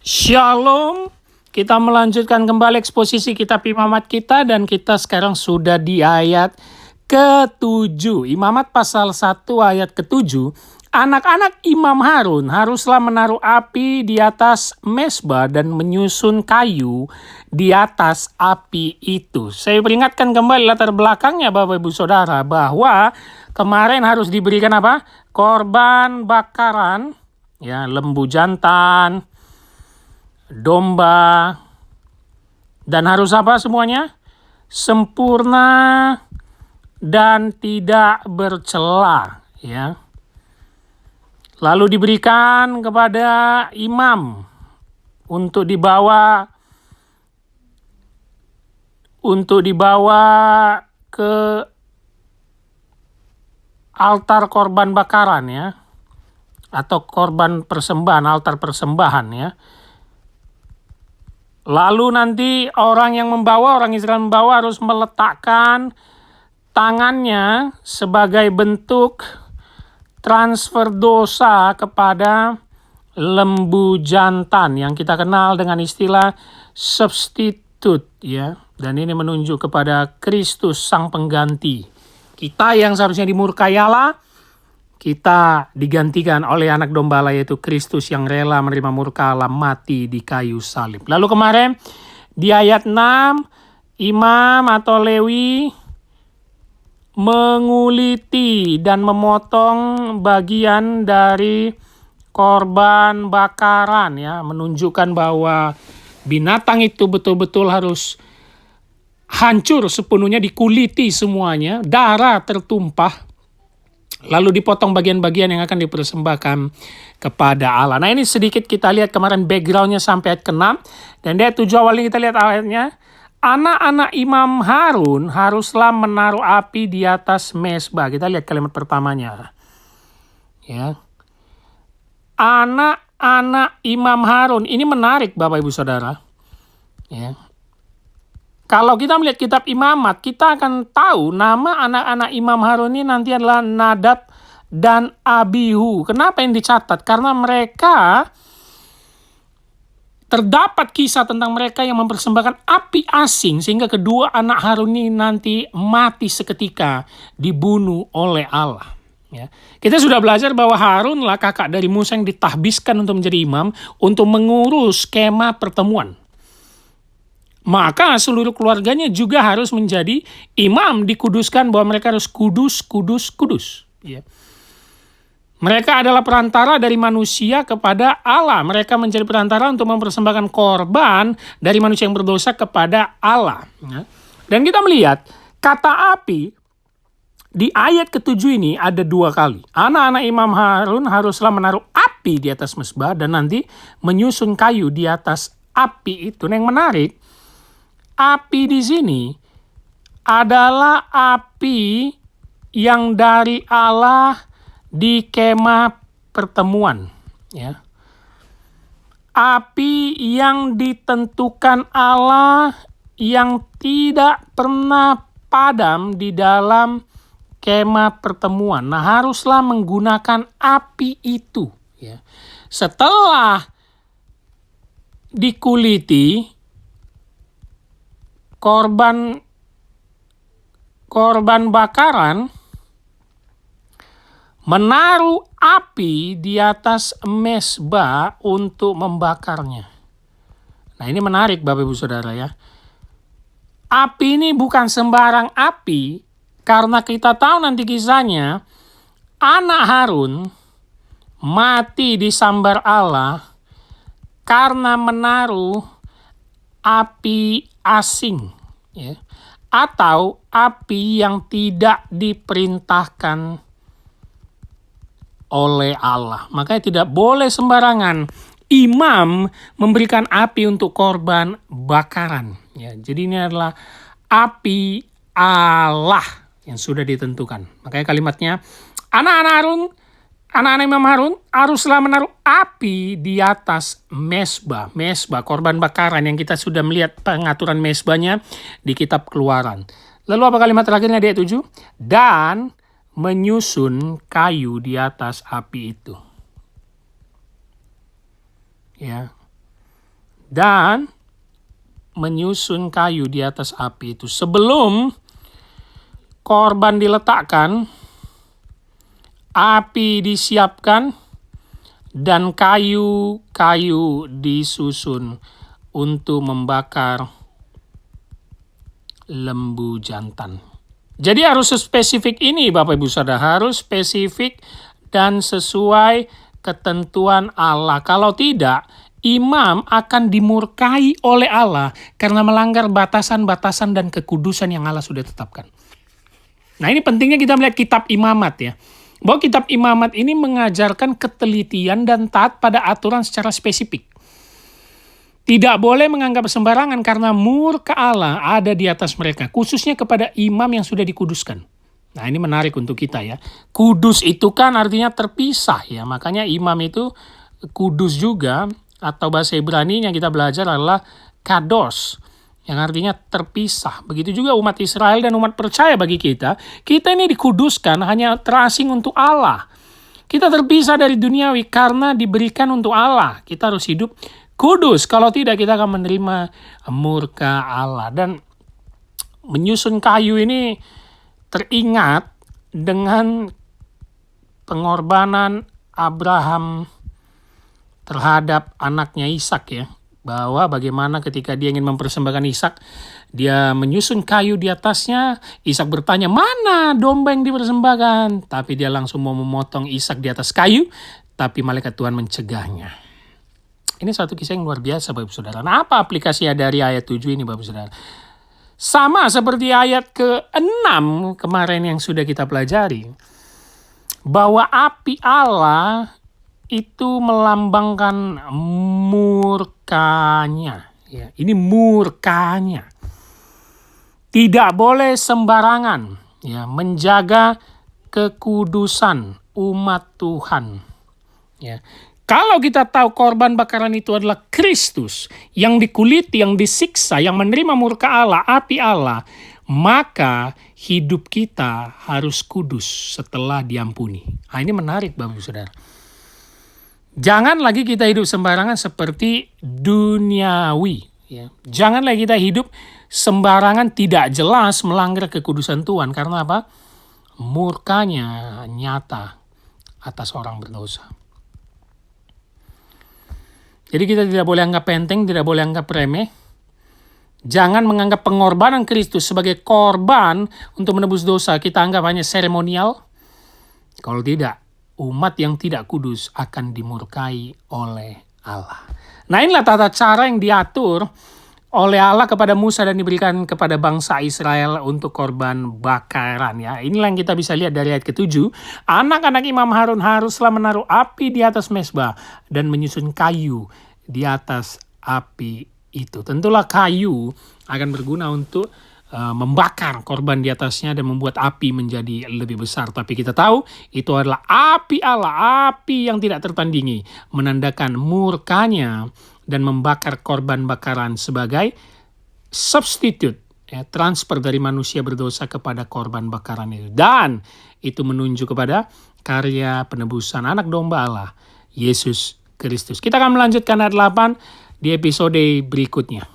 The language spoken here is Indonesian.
Shalom, kita melanjutkan kembali eksposisi kitab Imamat kita dan kita sekarang sudah di ayat ke-7. Imamat pasal 1 ayat ke-7. Anak-anak Imam Harun haruslah menaruh api di atas mezbah dan menyusun kayu di atas api itu. Saya peringatkan kembali latar belakangnya Bapak Ibu Saudara bahwa kemarin harus diberikan apa? Korban bakaran, ya, lembu jantan, domba, dan harus apa semuanya? Sempurna dan tidak bercela, ya. Lalu diberikan kepada imam untuk dibawa ke altar korban bakaran, ya, atau korban persembahan, altar persembahan, ya. Lalu nanti orang Israel membawa harus meletakkan tangannya sebagai bentuk transfer dosa kepada lembu jantan yang kita kenal dengan istilah substitute, ya. Dan ini menunjuk kepada Kristus sang pengganti. Kita yang seharusnya dimurkai Allah, kita digantikan oleh anak domba Allah, yaitu Kristus yang rela menerima murka Allah, mati di kayu salib. Lalu kemarin di ayat 6, imam atau Lewi menguliti dan memotong bagian dari korban bakaran, ya, menunjukkan bahwa binatang itu betul-betul harus hancur sepenuhnya, dikuliti semuanya, darah tertumpah, lalu dipotong bagian-bagian yang akan dipersembahkan kepada Allah. Nah, ini sedikit kita lihat kemarin backgroundnya sampai ayat ke-6. Dan di ayat 7 awalnya kita lihat ayatnya. Anak-anak Imam Harun haruslah menaruh api di atas mezbah. Kita lihat kalimat pertamanya. Ya. Anak-anak Imam Harun. Ini menarik Bapak Ibu Saudara. Ya. Kalau kita melihat kitab Imamat, kita akan tahu nama anak-anak Imam Harun ini nanti adalah Nadab dan Abihu. Kenapa yang dicatat? Karena mereka, terdapat kisah tentang mereka yang mempersembahkan api asing, sehingga kedua anak Harun ini nanti mati seketika, dibunuh oleh Allah. Ya. Kita sudah belajar bahwa Harunlah kakak dari Musa yang ditahbiskan untuk menjadi imam, untuk mengurus kemah pertemuan. Maka seluruh keluarganya juga harus menjadi imam, dikuduskan bahwa mereka harus kudus. Ya. Mereka adalah perantara dari manusia kepada Allah. Mereka menjadi perantara untuk mempersembahkan korban dari manusia yang berdosa kepada Allah. Ya. Dan kita melihat kata api di ayat ke-7 ini ada 2 kali. Anak-anak Imam Harun haruslah menaruh api di atas mezbah dan nanti menyusun kayu di atas api itu. Nah, yang menarik, api di sini adalah api yang dari Allah di kemah pertemuan, ya. Api yang ditentukan Allah yang tidak pernah padam di dalam kemah pertemuan. Nah, haruslah menggunakan api itu, ya. Setelah dikuliti, korban bakaran menaruh api di atas mezbah untuk membakarnya. Nah, ini menarik Bapak Ibu Saudara, ya. Api ini bukan sembarang api, karena kita tahu nanti kisahnya, anak Harun mati disambar Allah karena menaruh api asing, ya, atau api yang tidak diperintahkan oleh Allah. Makanya tidak boleh sembarangan imam memberikan api untuk korban bakaran, ya. Jadi ini adalah api Allah yang sudah ditentukan. Makanya kalimatnya, anak-anak Imam Harun haruslah menaruh api di atas mezbah. Mezbah, korban bakaran, yang kita sudah melihat pengaturan mezbahnya di kitab Keluaran. Lalu apa kalimat terakhirnya di ayat 7? Dan menyusun kayu di atas api itu. Ya. dan menyusun kayu di atas api itu. Sebelum korban diletakkan, api disiapkan, dan kayu-kayu disusun untuk membakar lembu jantan. Jadi harus spesifik ini Bapak Ibu Saudara, harus spesifik dan sesuai ketentuan Allah. Kalau tidak, imam akan dimurkai oleh Allah karena melanggar batasan-batasan dan kekudusan yang Allah sudah tetapkan. Nah, ini pentingnya kita melihat kitab imamat ya. Bahwa kitab imamat ini mengajarkan ketelitian dan taat pada aturan secara spesifik. Tidak boleh menganggap sembarangan karena murka Allah ada di atas mereka, khususnya kepada imam yang sudah dikuduskan. Nah, ini menarik untuk kita ya. Kudus itu kan artinya terpisah ya, makanya imam itu kudus juga, atau bahasa Ibrani yang kita belajar adalah kados, yang artinya terpisah. Begitu juga umat Israel dan umat percaya bagi kita. Kita ini dikuduskan hanya terasing untuk Allah. Kita terpisah dari duniawi karena diberikan untuk Allah. Kita harus hidup kudus. Kalau tidak, kita akan menerima murka Allah. Dan menyusun kayu ini teringat dengan pengorbanan Abraham terhadap anaknya Ishak ya. Bahwa bagaimana ketika dia ingin mempersembahkan Ishak, dia menyusun kayu di atasnya. Ishak bertanya, mana domba yang dipersembahkan? Tapi dia langsung mau memotong Ishak di atas kayu, tapi malaikat Tuhan mencegahnya. Ini satu kisah yang luar biasa Bapak Saudara. Nah, apa aplikasinya dari ayat 7 ini Bapak Saudara? Sama seperti ayat ke-6 kemarin yang sudah kita pelajari. Bahwa api Allah itu melambangkan murkanya. Ya, ini murkanya. Tidak boleh sembarangan ya, menjaga kekudusan umat Tuhan. Ya. Kalau kita tahu korban bakaran itu adalah Kristus yang dikuliti, yang disiksa, yang menerima murka Allah, api Allah, maka hidup kita harus kudus setelah diampuni. Nah, ini menarik Bapak Ibu Saudara. Jangan lagi kita hidup sembarangan seperti duniawi. Ya. Jangan lagi kita hidup sembarangan tidak jelas melanggar kekudusan Tuhan. Karena apa? Murkanya nyata atas orang berdosa. Jadi kita tidak boleh anggap enteng, tidak boleh anggap remeh. Jangan menganggap pengorbanan Kristus sebagai korban untuk menebus dosa. Kita anggap hanya seremonial. Kalau tidak, umat yang tidak kudus akan dimurkai oleh Allah. Nah, inilah tata cara yang diatur oleh Allah kepada Musa dan diberikan kepada bangsa Israel untuk korban bakaran ya. Inilah yang kita bisa lihat dari ayat ke-7. Anak-anak Imam Harun haruslah menaruh api di atas mezbah dan menyusun kayu di atas api itu. Tentulah kayu akan berguna untuk membakar korban di atasnya dan membuat api menjadi lebih besar. Tapi kita tahu itu adalah api Allah, api yang tidak tertandingi, menandakan murkanya dan membakar korban bakaran sebagai substitute, ya, transfer dari manusia berdosa kepada korban bakaran itu. Dan itu menunjuk kepada karya penebusan anak domba Allah, Yesus Kristus. Kita akan melanjutkan ayat 8 di episode berikutnya.